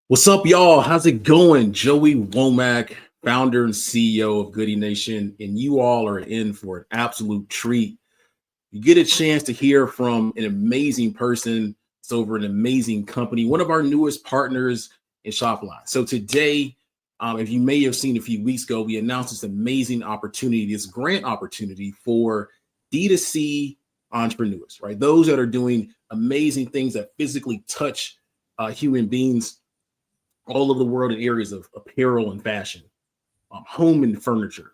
What's up, y'all? How's it going? Joey Womack, founder and CEO of Goodie Nation, and you all are in for an absolute treat. You get a chance to hear from an amazing person. It's over an amazing company, one of our newest partners in SHOPLINE. So today, if you may have seen a few weeks ago, we announced this amazing opportunity, this grant opportunity for DTC entrepreneurs, right? Those that are doing amazing things that physically touch human beings all over the world in areas of apparel and fashion, home and furniture,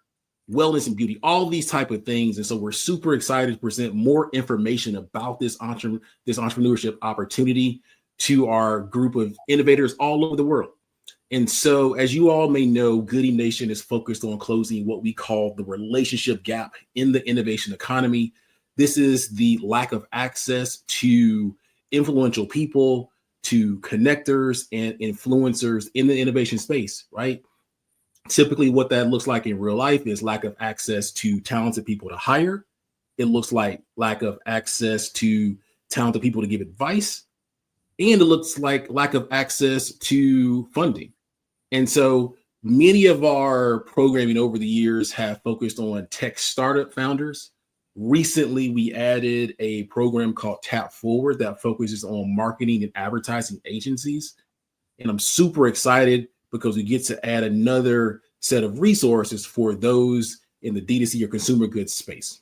wellness and beauty, all these type of things. And so we're super excited to present more information about this entrepreneurship opportunity to our group of innovators all over the world. And so, as you all may know, Goodie Nation is focused on closing what we call the relationship gap in the innovation economy. This is the lack of access to influential people, to connectors and influencers in the innovation space, right? Typically, what that looks like in real life is lack of access to talented people to hire. It looks like lack of access to talented people to give advice. And it looks like lack of access to funding. And so many of our programming over the years have focused on tech startup founders. Recently, we added a program called Tap Forward that focuses on marketing and advertising agencies. And I'm super excited because we get to add another set of resources for those in the DTC or consumer goods space.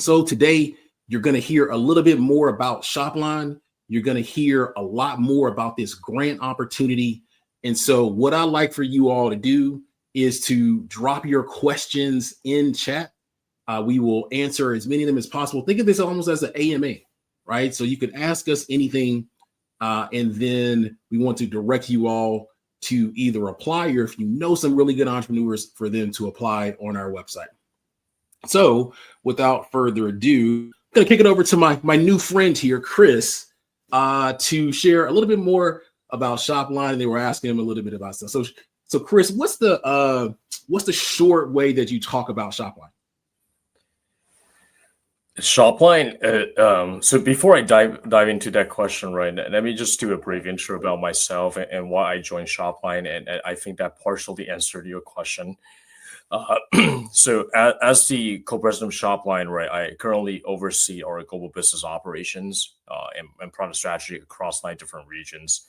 So today, you're going to hear a little bit more about SHOPLINE. You're going to hear a lot more about this grant opportunity. And so what I'd like for you all to do is to drop your questions in chat. We will answer as many of them as possible. Think of this almost as an AMA, right? So you can ask us anything, and then we want to direct you all to either apply, or if you know some really good entrepreneurs, for them to apply on our website. So without further ado, I'm going to kick it over to my new friend here, Chris, to share a little bit more about SHOPLINE. And they were asking him a little bit about stuff. So Chris, what's the short way that you talk about SHOPLINE? SHOPLINE. So before I dive into that question, right, let me just do a brief intro about myself and why I joined SHOPLINE, and I think that partially answered your question. So as the co-president of SHOPLINE, right, I currently oversee our global business operations and product strategy across 9 different regions,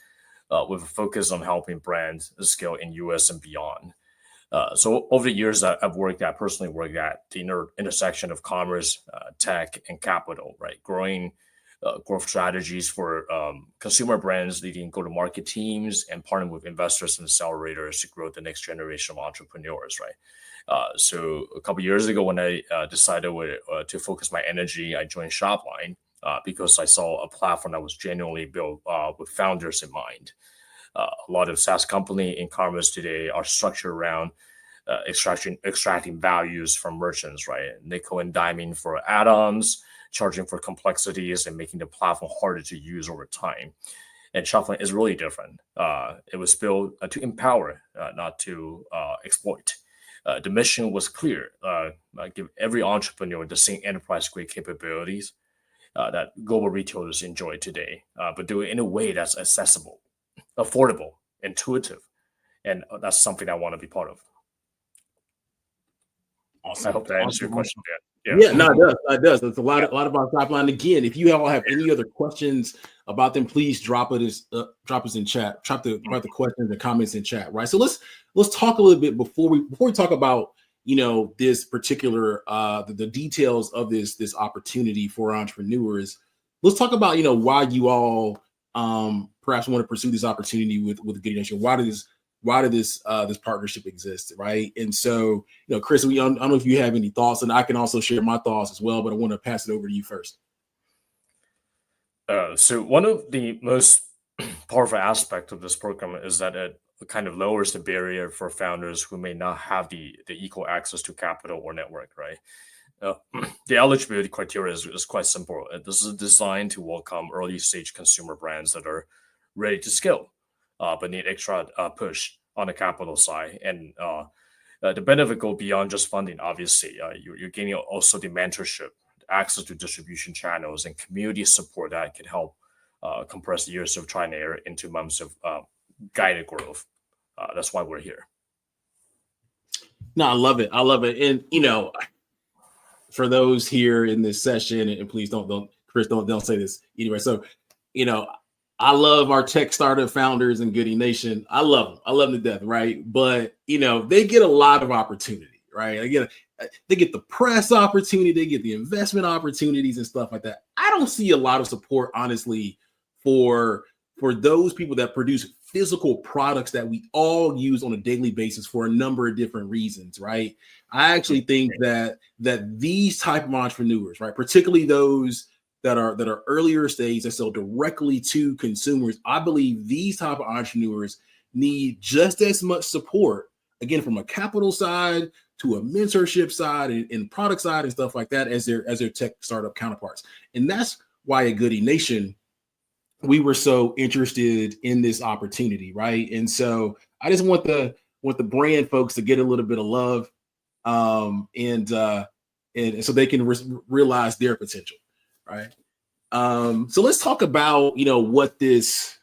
with a focus on helping brands scale in US and beyond. So over the years, I've personally worked at the intersection of commerce, tech, and capital, right? Growing growth strategies for consumer brands, leading go-to-market teams, and partnering with investors and accelerators to grow the next generation of entrepreneurs, right? So a couple of years ago, when I decided to focus my energy, I joined SHOPLINE because I saw a platform that was genuinely built with founders in mind. A lot of SaaS companies in commerce today are structured around extracting values from merchants, right? Nickel and diming for add-ons, charging for complexities, and making the platform harder to use over time. And SHOPLINE is really different. It was built to empower, not to exploit. The mission was clear: give every entrepreneur the same enterprise-grade capabilities that global retailers enjoy today, but do it in a way that's accessible, affordable, intuitive, and that's something I want to be part of. Awesome. I hope that answers your question. Yeah, no, it does. There's a lot about SHOPLINE. Again, if you all have any other questions about them, please drop us in chat. Drop the questions and comments in chat, right? So let's talk a little bit before we talk about this particular the details of this opportunity for entrepreneurs. Let's talk about why you all perhaps want to pursue this opportunity with Goodie Nation. Why did this partnership exist, right? And so, Chris, I don't know if you have any thoughts, and I can also share my thoughts as well, but I want to pass it over to you first. So one of the most powerful aspects of this program is that it kind of lowers the barrier for founders who may not have the equal access to capital or network, right? The eligibility criteria is quite simple. This is designed to welcome early stage consumer brands that are ready to scale, but need extra push on the capital side. And the benefit go beyond just funding. Obviously, you're gaining also the mentorship, access to distribution channels, and community support that can help compress years of trial and error into months of guided growth. That's why we're here. No, I love it. I love it. And, for those here in this session, and please don't Chris, don't say this anyway. So, I love our tech startup founders and Goodie Nation. I love them. I love them to death, right? But, they get a lot of opportunity, right? They get the press opportunity, they get the investment opportunities and stuff like that. I don't see a lot of support, honestly, for those people that produce physical products that we all use on a daily basis for a number of different reasons, right? I actually think that these type of entrepreneurs, right, particularly those that are earlier stage that sell directly to consumers, I believe these type of entrepreneurs need just as much support, again, from a capital side to a mentorship side and product side and stuff like that as their tech startup counterparts. And that's why at Goodie Nation, we were so interested in this opportunity, right? And so I just want the brand folks to get a little bit of love, and so they can realize their potential, right? So let's talk about what this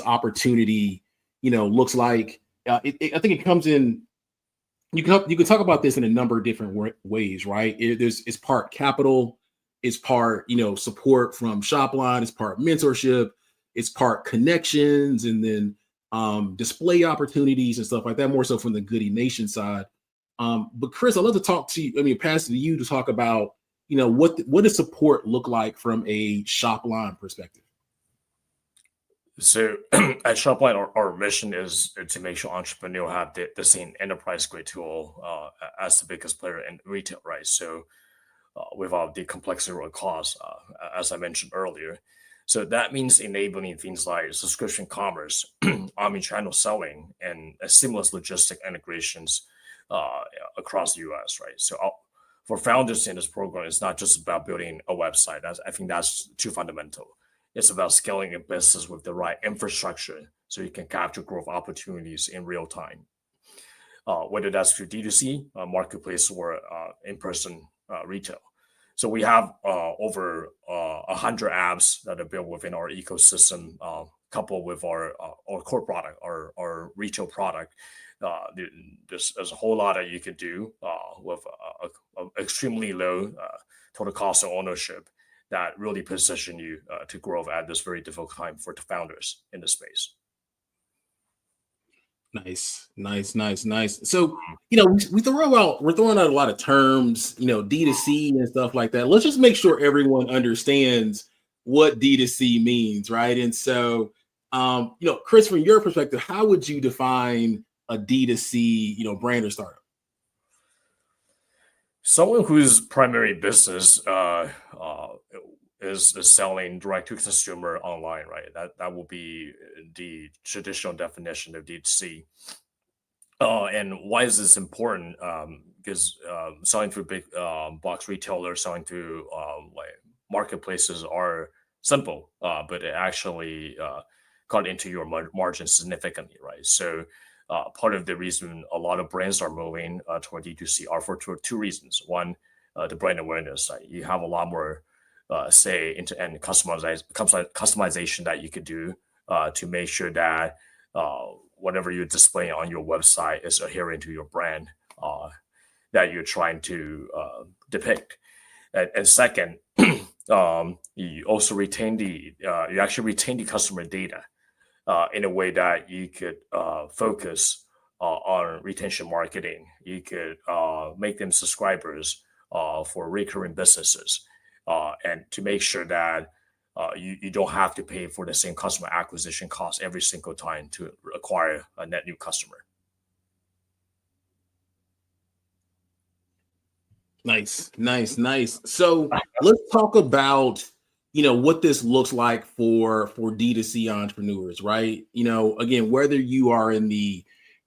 opportunity looks like. I think it comes in. You can talk about this in a number of different ways, right? It's part capital, it's part support from Shopline, it's part mentorship, it's part connections, and then display opportunities and stuff like that, more so from the Goodie Nation side. But Chris, I'd love to talk to you, pass it to you to talk about, what does support look like from a Shopline perspective? So at Shopline, our mission is to make sure entrepreneurs have the same enterprise grade tool as the biggest player in retail, right? So without the complexity or cost, as I mentioned earlier. So that means enabling things like subscription commerce, omni-channel selling, and seamless logistic integrations across the US, right? So for founders in this program, it's not just about building a website. I think that's too fundamental. It's about scaling a business with the right infrastructure so you can capture growth opportunities in real time. Whether that's through D2C, marketplace, or in-person retail. So we have over 100 apps that are built within our ecosystem, coupled with our core product, our retail product. There's a whole lot that you can do with a extremely low total cost of ownership that really position you to grow at this very difficult time for the founders in the space. Nice. So, we're throwing out a lot of terms, D2C and stuff like that. Let's just make sure everyone understands what D2C means, right? And so, Chris, from your perspective, how would you define a D2C, brand or startup? Someone whose primary business is selling direct to consumer online, right? That will be the traditional definition of D2C. And why is this important? Because selling through big box retailers, selling through like marketplaces are simple, but it actually cut into your margin significantly, right? So part of the reason a lot of brands are moving toward D2C are for two reasons. One, the brand awareness. Right? You have a lot more say into and customization that you could do to make sure that whatever you're displaying on your website is adhering to your brand that you're trying to depict. And second, you also retain you actually retain the customer data in a way that you could focus on retention marketing. You could make them subscribers for recurring businesses, and to make sure that you don't have to pay for the same customer acquisition cost every single time to acquire a net new customer. Nice. So let's talk about, what this looks like for D2C entrepreneurs, right? Again, whether you are in the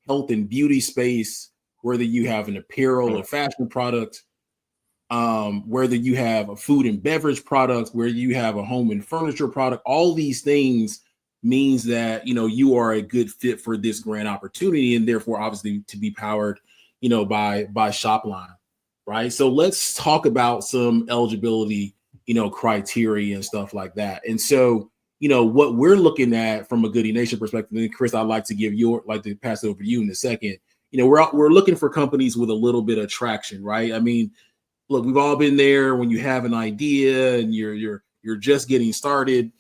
health and beauty space, whether you have an apparel or fashion product, whether you have a food and beverage product, where you have a home and furniture product, all these things means that, you are a good fit for this grand opportunity, and therefore obviously to be powered, by Shopline, right? So let's talk about some eligibility, criteria and stuff like that. And so, what we're looking at from a Goodie Nation perspective, and Chris, I'd like to pass it over to you in a second. We're looking for companies with a little bit of traction, right? I mean, look, we've all been there when you have an idea and you're just getting started.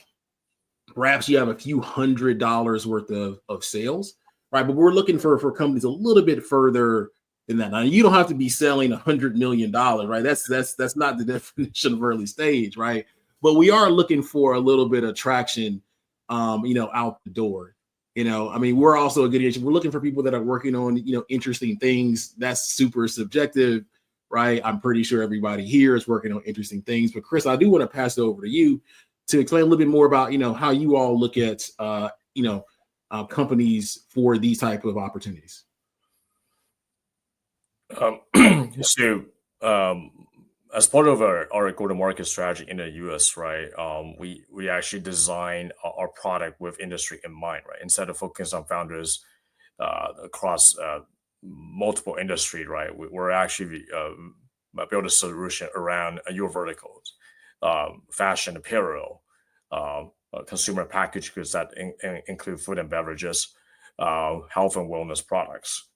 Perhaps you have a few $100s worth of sales, right? But we're looking for companies a little bit further than that. Now, you don't have to be selling $100 million, right? That's not the definition of early stage, right? But we are looking for a little bit of traction, out the door. I mean, we're also a good agent. We're looking for people that are working on, interesting things. That's super subjective, right? I'm pretty sure everybody here is working on interesting things. But Chris, I do want to pass it over to you to explain a little bit more about, how you all look at, companies for these type of opportunities. So, as part of our go-to-market strategy in the US, right, we actually design our product with industry in mind, right? Instead of focusing on founders across multiple industry, right, we're actually build a solution around your verticals, fashion, apparel, consumer packaged goods that include food and beverages, health and wellness products,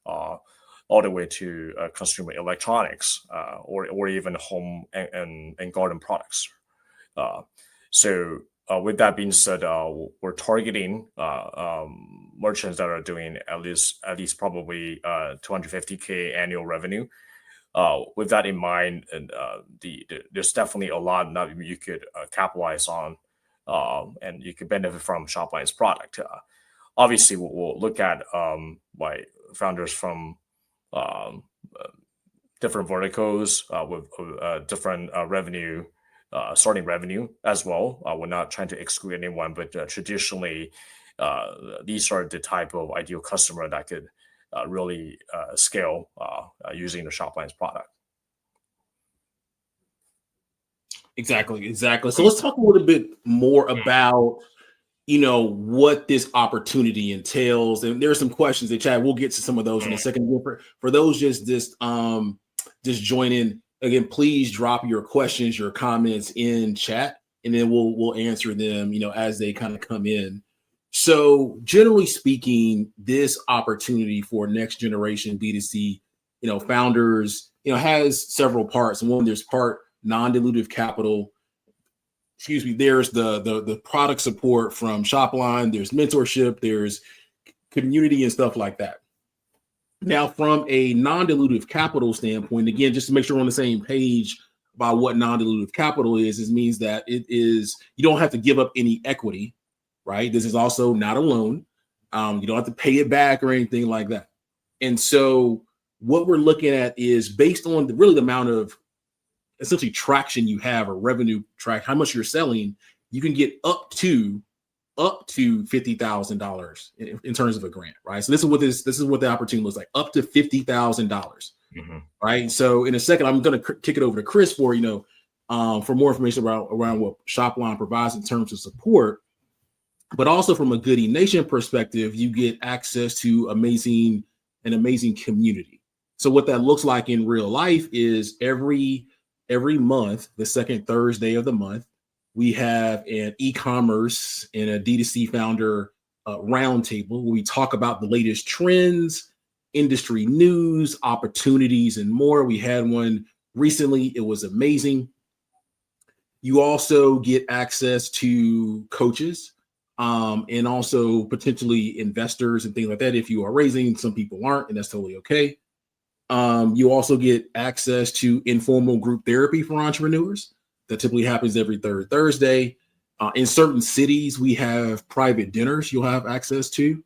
all the way to consumer electronics, or even home and garden products. So with that being said, we're targeting merchants that are doing at least probably 250K annual revenue. With that in mind, and there's definitely a lot that you could capitalize on, and you could benefit from SHOPLINE's product. Obviously, we'll look at by founders from different verticals with different revenue, starting revenue as well. We're not trying to exclude anyone, but traditionally, these are the type of ideal customer that could really scale using the SHOPLINE's product. Exactly. So let's talk a little bit more about what this opportunity entails. And there are some questions that chat. We'll get to some of those in a second. For those just joining again, please drop your questions, your comments in chat, and then we'll answer them, as they kind of come in. So generally speaking, this opportunity for next generation B2C, founders, has several parts. And one, there's part non-dilutive capital. There's the product support from SHOPLINE, there's mentorship, there's community and stuff like that. Now, from a non-dilutive capital standpoint, again, just to make sure we're on the same page about what non-dilutive capital is, it means that you don't have to give up any equity, right? This is also not a loan. You don't have to pay it back or anything like that. And so what we're looking at is based on the amount of essentially traction you have, or revenue track, how much you're selling, you can get up to $50,000 in terms of a grant, right? So this is what the opportunity looks like, up to $50,000, right? So in a second, I'm going to kick it over to Chris for more information around what SHOPLINE provides in terms of support, but also from a Goodie Nation perspective, you get access to an amazing community. So what that looks like in real life is every month, the second Thursday of the month, we have an e-commerce and a DTC founder roundtable where we talk about the latest trends, industry news, opportunities, and more. We had one recently. It was amazing. You also get access to coaches and also potentially investors and things like that. If you are raising, some people aren't, and that's totally okay. You also get access to informal group therapy for entrepreneurs that typically happens every third Thursday. In certain cities, we have private dinners you'll have access to.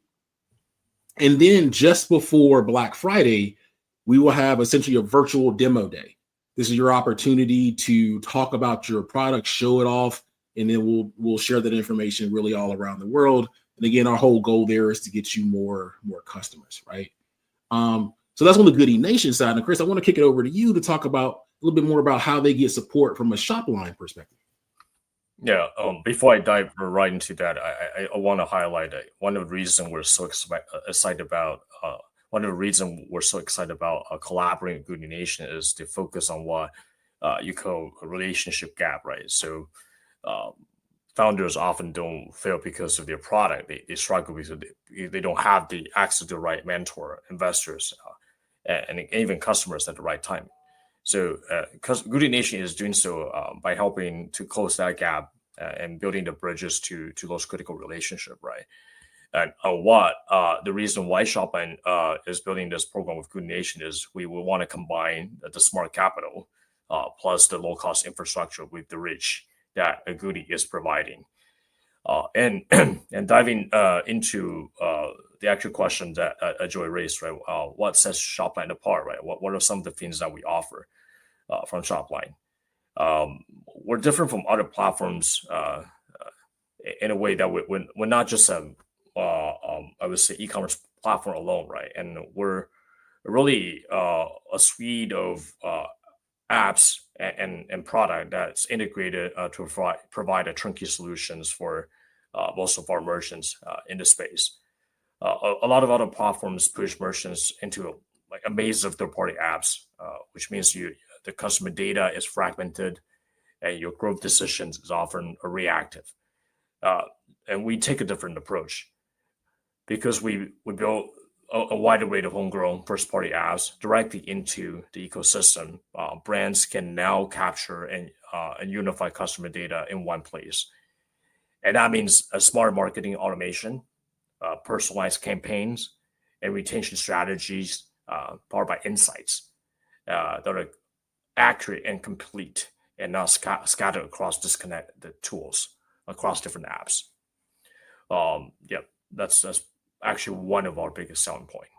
And then just before Black Friday, we will have essentially a virtual demo day. This is your opportunity to talk about your product, show it off, and then we'll share that information really all around the world. And again, our whole goal there is to get you more customers, right? So that's on the Goodie Nation side. And Chris, I want to kick it over to you to talk about a little bit more about how they get support from a SHOPLINE perspective. Yeah. Before I dive right into that, I want to highlight one of the reasons we're so excited about collaborating with Goodie Nation is to focus on what you call a relationship gap, right? So founders often don't fail because of their product. They struggle because they don't have the access to the right mentor, investors, and even customers at the right time. So Goodie Nation is doing so by helping to close that gap and building the bridges to those critical relationships, right? And the reason why Shopline is building this program with Goodie Nation is we will want to combine the smart capital plus the low cost infrastructure with the reach that a Goodie is providing. And and diving into the actual question that Joy raised, right? What sets Shopline apart, right? What are some of the things that we offer from Shopline? We're different from other platforms in a way that we're not just I would say e-commerce platform alone, right? And we're really a suite of apps and product that's integrated to provide a turnkey solutions for most of our merchants in the space. A lot of other platforms push merchants into like a maze of third-party apps, which means the customer data is fragmented and your growth decisions is often reactive. And we take a different approach because we build a wide array of homegrown first-party apps directly into the ecosystem. Brands can now capture and unify customer data in one place. And that means a smart marketing automation, personalized campaigns, and retention strategies powered by insights that are accurate and complete and not scattered across disconnected tools across different apps. That's actually one of our biggest selling point.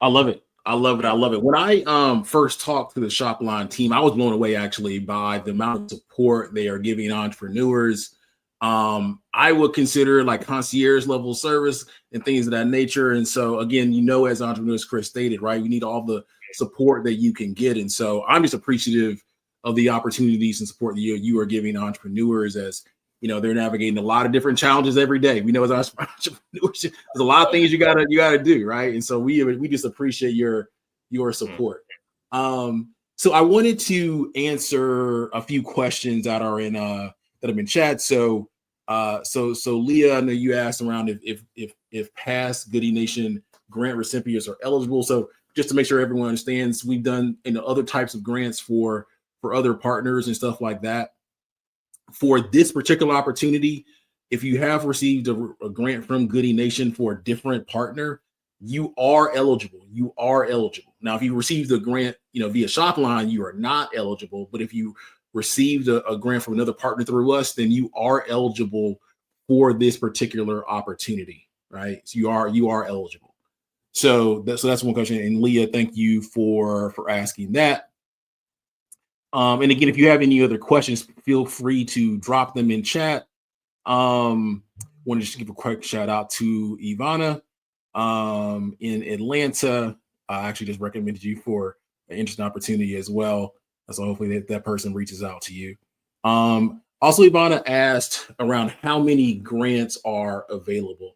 I love it. I love it. I love it. When I first talked to the Shopline team, I was blown away actually by the amount of support they are giving entrepreneurs. I would consider like concierge level service and things of that nature. And so again, as entrepreneurs, Chris stated, right, we need all the support that you can get. And so I'm just appreciative of the opportunities and support that you are giving entrepreneurs as they're navigating a lot of different challenges every day. We know as entrepreneurs, there's a lot of things you gotta do, right? And so we just appreciate your support. So I wanted to answer a few questions that are in that have been chat. So Leah, I know you asked around if past Goodie Nation grant recipients are eligible. So just to make sure everyone understands, we've done other types of grants for other partners and stuff like that. For this particular opportunity, if you have received a grant from Goodie Nation for a different partner, you are eligible. You are eligible. Now, if you received a grant, via Shopline, you are not eligible. But if you received a grant from another partner through us, then you are eligible for this particular opportunity, right? So you are eligible. So that's one question. And Leah, thank you for asking that. And again, if you have any other questions, feel free to drop them in chat. Want to just give a quick shout out to Ivana in Atlanta. I actually just recommended you for an interesting opportunity as well. So hopefully that person reaches out to you. Also, Ivana asked around how many grants are available.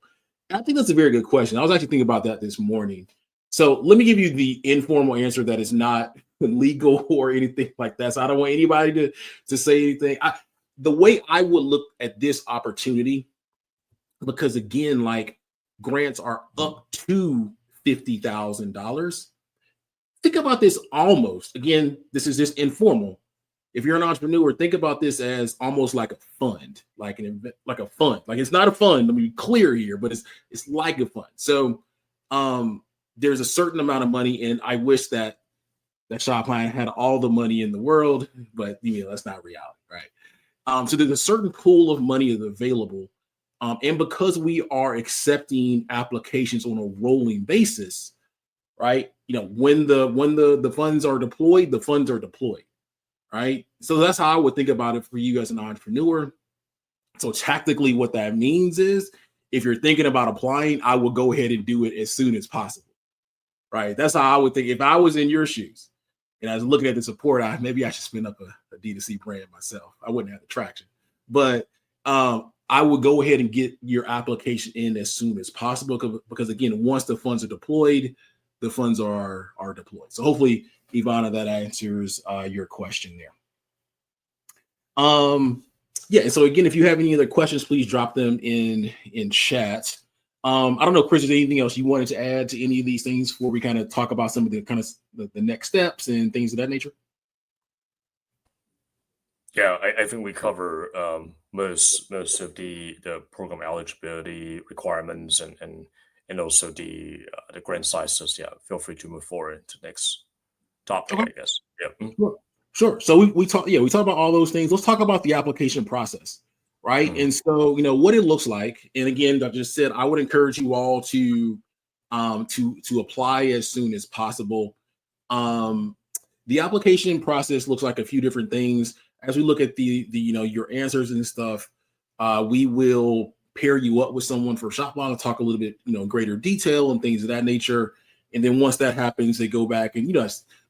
I think that's a very good question. I was actually thinking about that this morning. So let me give you the informal answer that is not legal or anything like that. So I don't want anybody to say anything. The way I would look at this opportunity, because again, like grants are up to $50,000. Think about this almost. Again, this is just informal. If you're an entrepreneur, think about this as almost like a fund, like a fund. Like it's not a fund. Let me be clear here, but it's like a fund. So there's a certain amount of money, and I wish that Shopline had all the money in the world, but that's not reality, right? So there's a certain pool of money that's available, and because we are accepting applications on a rolling basis, right? When the funds are deployed, the funds are deployed, right? So that's how I would think about it for you as an entrepreneur. So tactically, what that means is, if you're thinking about applying, I will go ahead and do it as soon as possible, right? That's how I would think if I was in your shoes. And I was looking at the support, maybe I should spin up a DTC brand myself. I wouldn't have the traction, but I would go ahead and get your application in as soon as possible because again, once the funds are deployed, the funds are deployed. So hopefully, Ivana, that answers your question there. Yeah. And so again, if you have any other questions, please drop them in chat. I don't know, Chris, is there anything else you wanted to add to any of these things before we kind of talk about some of the kind of the next steps and things of that nature? Yeah, I think we cover most of the program eligibility requirements and also the grant sizes. Yeah, feel free to move forward to next topic, Okay. I guess. Yeah. Sure. So we talk, we talk about all those things. Let's talk about the application process, right? Mhm. And so, what it looks like. And again, I just said I would encourage you all to apply as soon as possible. Um, the application process looks like a few different things. As we look at the your answers and stuff, we will pair you up with someone for Shopline to talk a little bit greater detail and things of that nature. And then once that happens, they go back and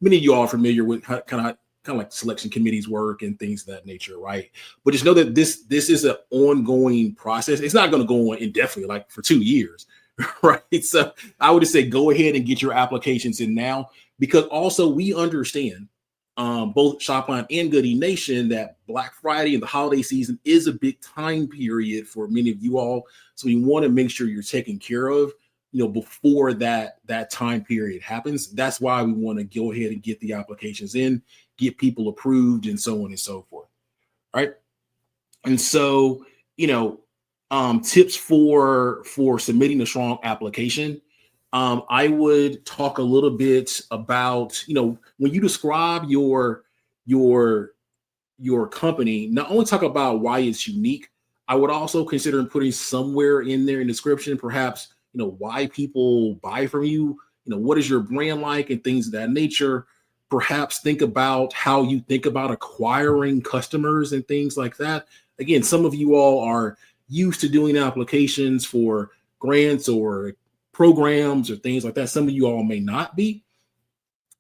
many of you all are familiar with kind of like selection committees work and things of that nature, right? But just know that this is an ongoing process. It's not going to go on indefinitely, like for 2 years, right? So I would just say go ahead and get your applications in now, because also we understand, both Shopline and Goodie Nation, that Black Friday and the holiday season is a big time period for many of you all. So we want to make sure you're taken care of, before that time period happens. That's why we want to go ahead and get the applications in, get people approved, and so on and so forth. Right. And so, tips for submitting a strong application. I would talk a little bit about, when you describe your company, not only talk about why it's unique, I would also consider putting somewhere in there in description, perhaps, why people buy from you, what is your brand like and things of that nature. Perhaps think about how you think about acquiring customers and things like that. Again, some of you all are used to doing applications for grants or programs or things like that. Some of you all may not be.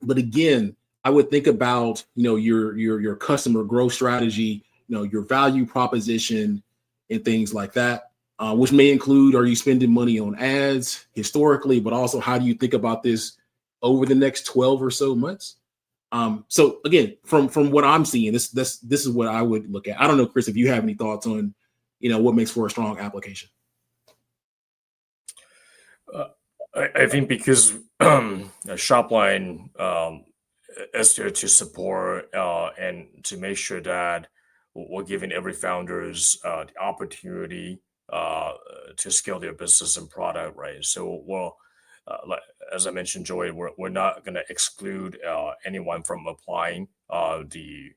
But again, I would think about, your customer growth strategy, your value proposition and things like that, which may include, are you spending money on ads historically, but also how do you think about this over the next 12 or so months? So again, from what I'm seeing, this is what I would look at. I don't know, Chris, if you have any thoughts on, what makes for a strong application. I think because Shopline is there to support and to make sure that we're giving every founders the opportunity to scale their business and product, right? So, like, as I mentioned, Joey, we're not going to exclude anyone from applying. The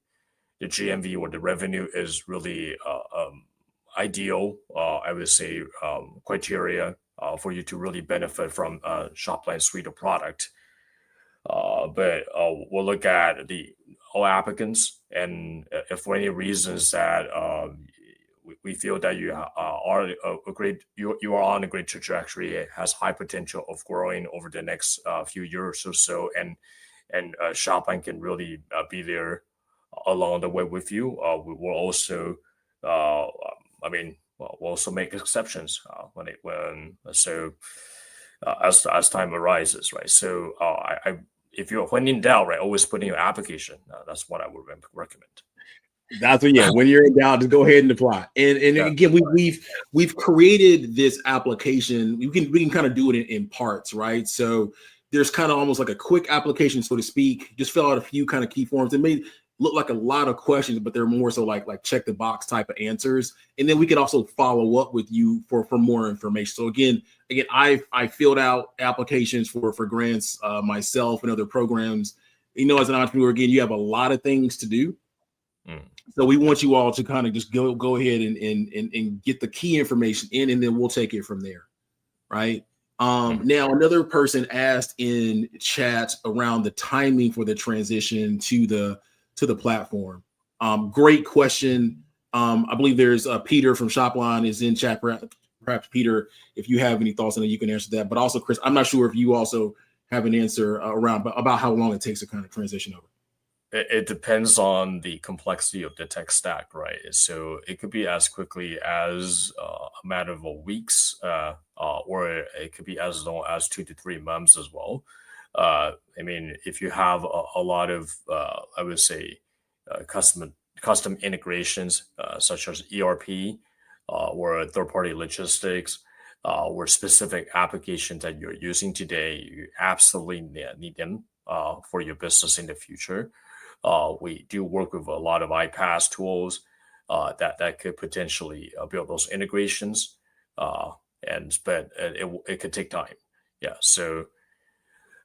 GMV or the revenue is really ideal, I would say, criteria for you to really benefit from Shopline suite of product. But we'll look at all applicants, and if for any reasons that we feel that you are you are on a great trajectory, it has high potential of growing over the next few years or so, and Shopline can really be there along the way with you. We will also, we'll also make exceptions as time arises, right? So if you're, when in doubt, right, always put in your application. That's what I would recommend. That's what, yeah. When you're in doubt, just go ahead and apply. And Yeah. again, we've created this application. We can kind of do it in parts, right? So there's kind of almost like a quick application, so to speak. Just fill out a few kind of key forms. It may look like a lot of questions, but they're more so like check the box type of answers. And then we can also follow up with you for more information. So again, I filled out applications for grants myself and other programs. As an entrepreneur, again, you have a lot of things to do. So we want you all to kind of just go ahead and get the key information in, and then we'll take it from there, right? Now, another person asked in chat around the timing for the transition to the platform. Great question. I believe there's Peter from Shopline is in chat. Perhaps Peter, if you have any thoughts on it, you can answer that. But also, Chris, I'm not sure if you also have an answer around about how long it takes to kind of transition over. It depends on the complexity of the tech stack, right? So it could be as quickly as a matter of weeks, or it could be as long as 2 to 3 months as well. If you have a lot of, I would say, customer custom integrations such as ERP or third-party logistics or specific applications that you're using today, you absolutely need them for your business in the future. We do work with a lot of iPaaS tools that could potentially build those integrations, but it could take time. Yeah, so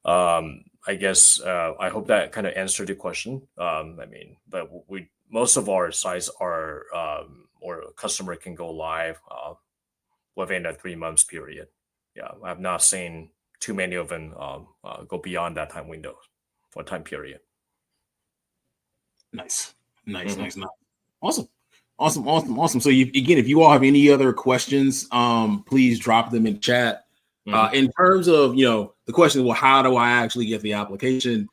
I guess I hope that kind of answered the question. But most of our sites are or a customer can go live within a 3 months period. Yeah, I've not seen too many of them go beyond that time window or time period. Nice. Awesome. So again, if you all have any other questions, please drop them in chat. In terms of, the question, well, how do I actually get the application?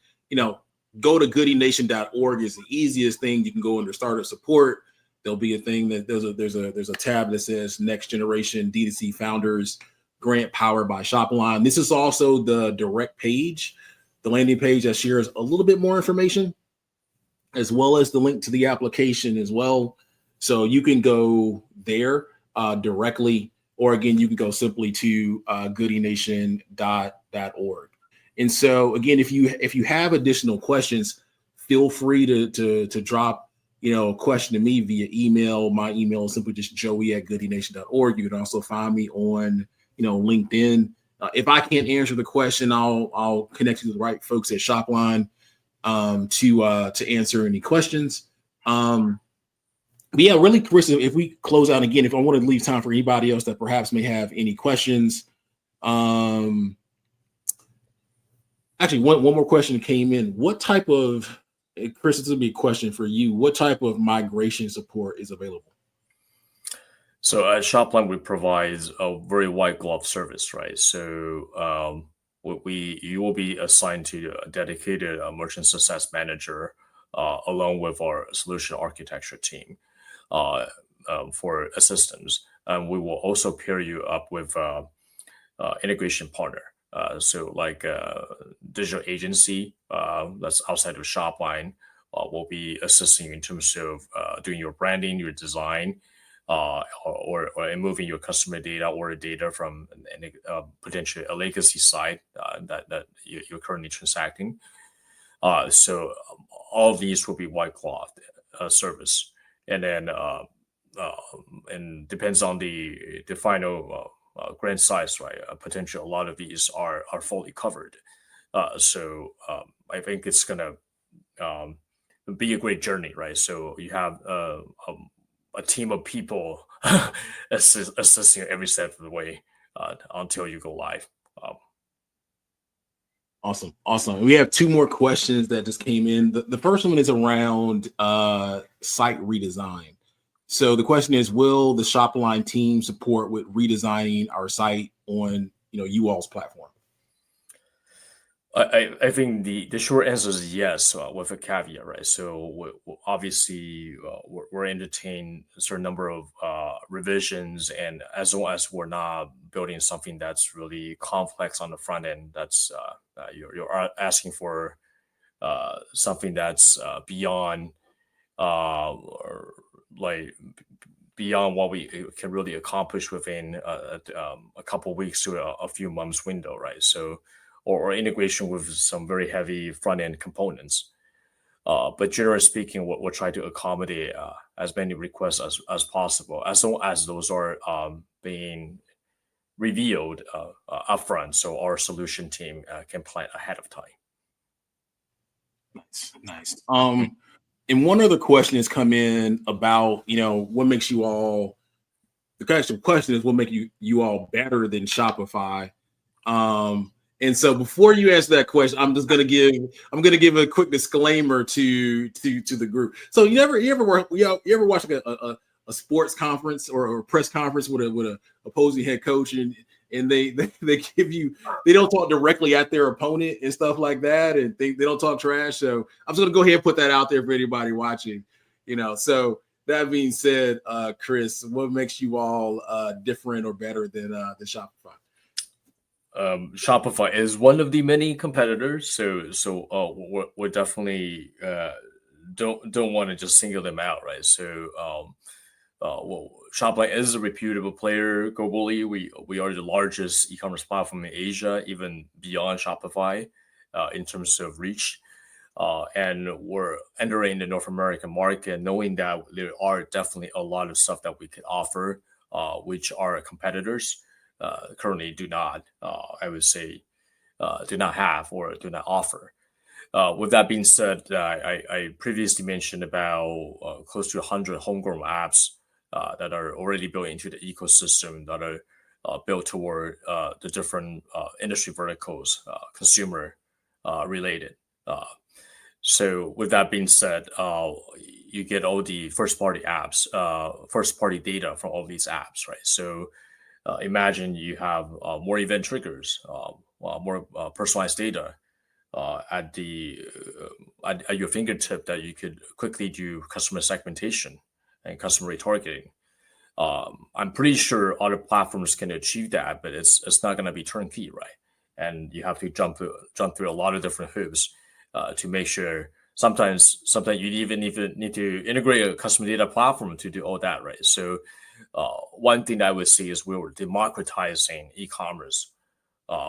Go to goodienation.org is the easiest thing. You can go under starter support. There'll be a thing that there's a tab that says Next Generation DTC Founders Grant powered by SHOPLINE. This is also the direct page, the landing page that shares a little bit more information, as well as the link to the application as well. So you can go there directly, or again, you can go simply to goodienation.org. And so again, if you have additional questions, feel free to drop a question to me via email. My email is simply just joey@goodienation.org. You can also find me on LinkedIn. If I can't answer the question, I'll connect you to the right folks at SHOPLINE to answer any questions. But yeah, really, Chris, if we close out again, if I want to leave time for anybody else that perhaps may have any questions. Actually, one more question came in. What type of, Chris, this will be a question for you. What type of migration support is available? So at SHOPLINE, we provide a very white glove service, right? So you will be assigned to a dedicated merchant success manager along with our solution architecture team for assistance. And we will also pair you up with integration partner. So like a digital agency that's outside of SHOPLINE will be assisting you in terms of doing your branding, your design, or moving your customer data or data from potentially a legacy site that you're currently transacting. So all of these will be white glove service, and then and depends on the final grant size, right? Potentially a lot of these are fully covered. So I think it's gonna be a great journey, right? So you have a team of people assisting every step of the way until you go live. Awesome. We have two more questions that just came in. The first one is around site redesign. So the question is, will the SHOPLINE team support with redesigning our site on you all's platform? I think the short answer is yes, with a caveat, right? So obviously we're entertaining a certain number of revisions, and as long as we're not building something that's really complex on the front end, that's you're asking for something that's beyond beyond what we can really accomplish within a couple of weeks to a few months window, right? So or integration with some very heavy front-end components. But generally speaking, we'll try to accommodate as many requests as possible, as long as those are being revealed upfront, so our solution team can plan ahead of time. Nice. And one other question has come in about, what makes you all, the question is, what make you all better than Shopify? And so before you answer that question, I'm gonna give a quick disclaimer to the group. So you ever watch like a sports conference or a press conference with a opposing head coach, and they give you, they don't talk directly at their opponent and stuff like that, and they don't talk trash. So I'm just gonna go ahead and put that out there for anybody watching. So that being said, Chris, what makes you all different or better than Shopify? Shopify is one of the many competitors, so we're definitely don't want to just single them out, right? So well, Shopline is a reputable player globally. We are the largest e-commerce platform in Asia, even beyond Shopify, in terms of reach. And we're entering the North American market, knowing that there are definitely a lot of stuff that we could offer, which our competitors currently do not. I would say do not have or do not offer. With that being said, I previously mentioned about close to 100 homegrown apps that are already built into the ecosystem that are built toward the different industry verticals, consumer related. So with that being said, you get all the first party apps, first party data from all these apps, right? So imagine you have more event triggers, more personalized data at your fingertip that you could quickly do customer segmentation and customer retargeting. I'm pretty sure other platforms can achieve that, but it's not going to be turnkey, right? And you have to jump through a lot of different hoops to make sure. Sometimes you even need to integrate a customer data platform to do all that, right? So one thing that I would say is we were democratizing e-commerce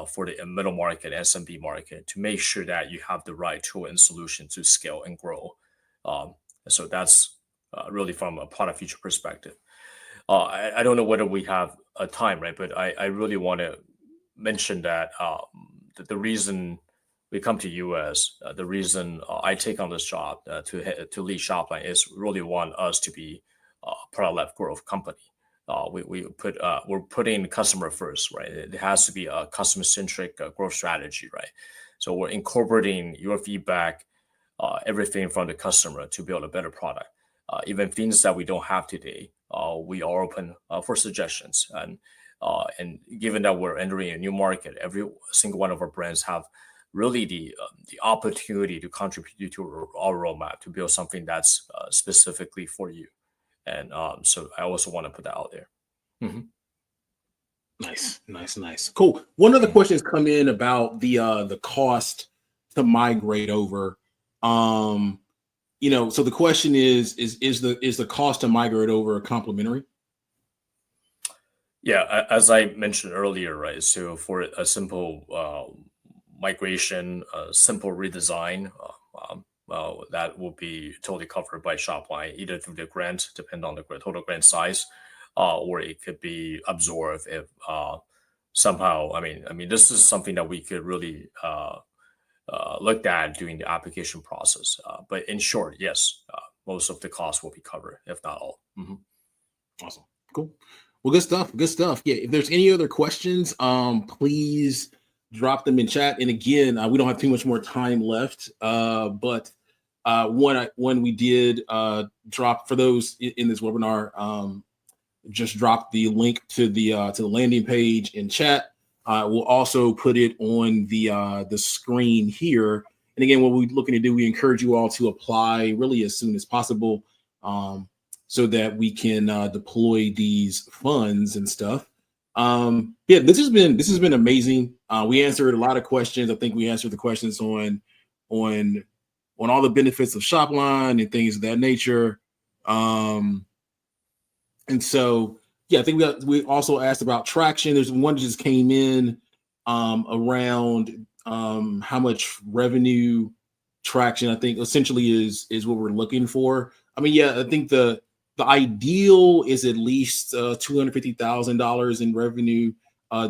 for the middle market, SMB market, to make sure that you have the right tool and solution to scale and grow. So that's really from a product feature perspective. I don't know whether we have a time, right? But I really want to mention that the reason we come to US, the reason I take on this job to lead Shopline is really want us to be a product-led growth company. We're putting customer first, right? It has to be a customer-centric growth strategy, right? So we're incorporating your feedback, everything from the customer to build a better product. Even things that we don't have today, we are open for suggestions. And given that we're entering a new market, every single one of our brands have really the opportunity to contribute to our roadmap to build something that's specifically for you. And so I also want to put that out there. Nice. Cool. One of the questions come in about the cost to migrate over. So the question is the cost to migrate over complimentary? Yeah, as I mentioned earlier, right? So for a simple migration, a simple redesign, that will be totally covered by Shopline, either through the grant, depending on the total grant size, or it could be absorbed if somehow. I mean, this is something that we could really look at during the application process. But in short, yes, most of the costs will be covered, if not all. Awesome, cool. Well, good stuff. Yeah, if there's any other questions, please drop them in chat. And again, we don't have too much more time left, but when we did drop for those in this webinar, just drop the link to the landing page in chat. We'll also put it on the screen here. And again, what we're looking to do, we encourage you all to apply really as soon as possible, so that we can deploy these funds and stuff. Yeah, this has been amazing. We answered a lot of questions. I think we answered the questions on all the benefits of Shopline and things of that nature. And so, yeah, I think we also asked about traction. There's one that just came in around how much revenue traction, I think essentially is what we're looking for. I mean, yeah, I think the ideal is at least $250,000 in revenue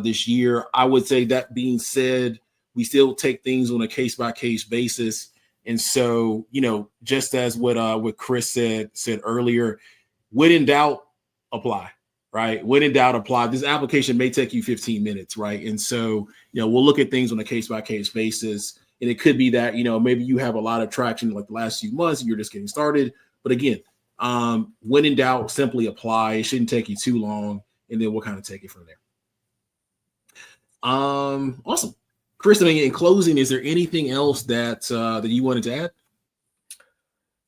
this year. I would say, that being said, we still take things on a case-by-case basis. And so, just as what Chris said earlier, when in doubt, apply, right? When in doubt, apply. This application may take you 15 minutes, right? And so, we'll look at things on a case-by-case basis. And it could be that, maybe you have a lot of traction like the last few months and you're just getting started. But again, when in doubt, simply apply. It shouldn't take you too long, and then we'll kind of take it from there. Awesome. Chris, in closing, is there anything else that you wanted to add?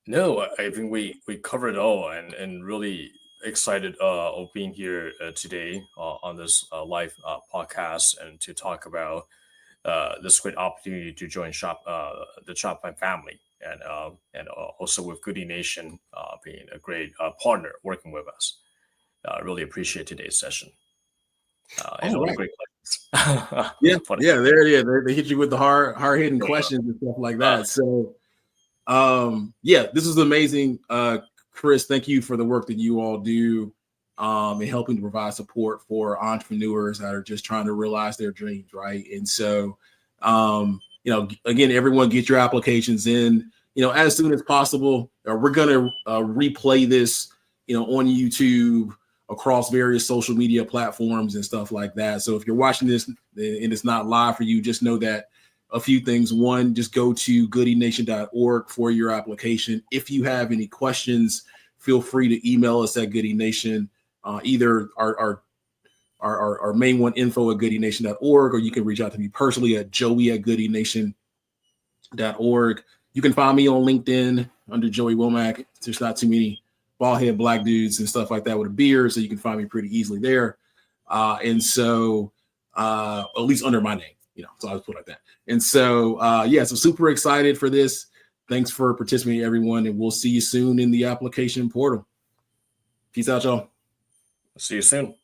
No, I think we covered it all, and really excited of being here today on this live podcast, and to talk about this great opportunity to join the Shopline family, and also with Goodie Nation being a great partner working with us. I really appreciate today's session and all the great questions. Yeah, there it is. They hit you with the hard hitting questions and stuff like that. So, this is amazing. Chris, thank you for the work that you all do in helping to provide support for entrepreneurs that are just trying to realize their dreams, right? And so, again, everyone get your applications in, as soon as possible. We're going to replay this, on YouTube, across various social media platforms and stuff like that. So if you're watching this and it's not live for you, just know that a few things. One, just go to goodienation.org for your application. If you have any questions, feel free to email us at Goodie Nation, either our main one, info@goodienation.org, or you can reach out to me personally at joey@goodienation.org. You can find me on LinkedIn under Joey Womack. There's not too many bald head black dudes and stuff like that with a beard, so you can find me pretty easily there. And so, at least under my name, so I was put like that. And so, so super excited for this. Thanks for participating, everyone, and we'll see you soon in the application portal. Peace out, y'all. See you soon.